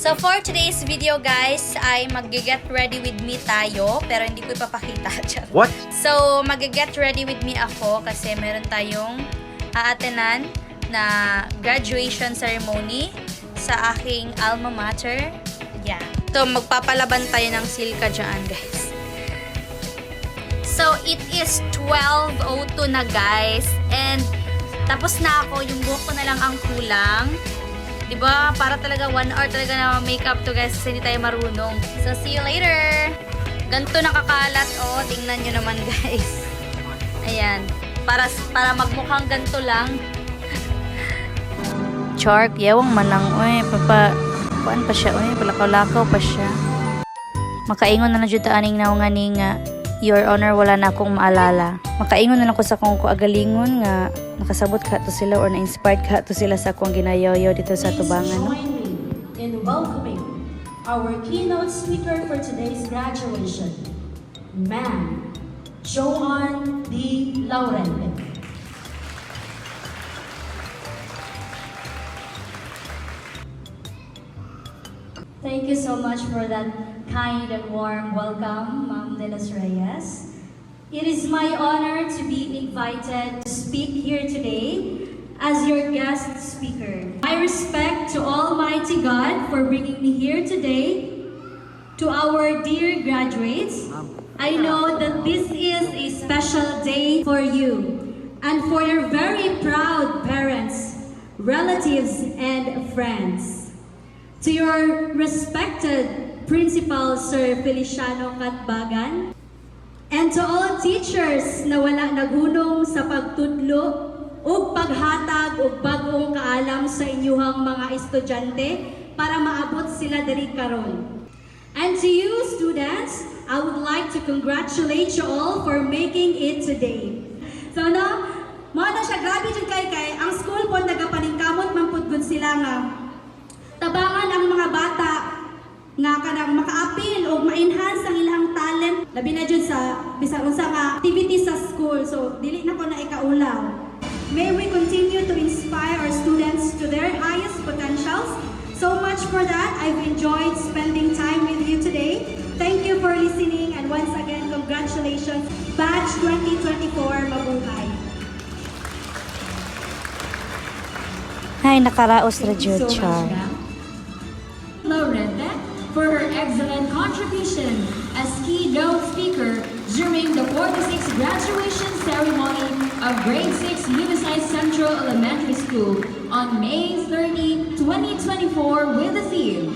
So for today's video guys, ay mag-get ready with me tayo, pero hindi ko ipapakita. What? So mag-get ready with me ako kasi meron tayong aatenan na graduation ceremony sa aking alma mater. Yeah. So magpapalaban tayo ng silka dyan guys. So it is 12:02 na guys, and tapos na ako, yung buhok ko na lang ang kulang. Diba? Para talaga 1 hour talaga na makeup to guys kasi hindi tayo marunong. So, see you later! Ganto nakakalat. Oh, tingnan nyo naman guys. Ayan. Para magmukhang ganto lang. Chark, yawang manang. Uy, kuan pa siya. Uy, palakaw-lakaw pa siya. Makaingon na lang dyan taaning na nga ni nga. Your Honor, wala na akong maalala. Makaingon na lang ko sa kung agalingon nga nakasabot ka to sila or na-inspired ka to sila sa akong ginayaw dito sa tubangan. No? Join me in welcoming our keynote speaker for today's graduation, Ma'am Joanne D. Lauren. Thank you so much for that kind and warm welcome, Ma'am De Los Reyes. It is my honor to be invited to speak here today as your guest speaker. My respect to Almighty God for bringing me here today. To our dear graduates, I know that this is a special day for you and for your very proud parents, relatives, and friends. To your respected Principal Sir Feliciano Catbagan, and to all teachers na wala naghunong sa pagtudlo o paghatag o bagong kaalam sa inyuhang mga estudyante para maabot sila diri karon. And to you students, I would like to congratulate you all for making it today. So no, mo na siya grabe jud kay ang school po nagapaningkamot man pud gud sila nga tabangan ang mga bata nga kanang maka-appeal o ma-enhance ang ilang talent labi na jud sa bisan unsa nga activity sa school. So dili na ko na ikaulaw. May we continue to inspire our students to their highest potentials. So much for that. I've enjoyed spending time with you today. Thank you for listening, and once again congratulations Batch 2024, mabuhay. Ay, nakaraos ra jud Char. Loretta for her excellent contribution as keynote speaker during the 46th graduation ceremony of Grade 6 Unified Central Elementary School on May 30, 2024 with the theme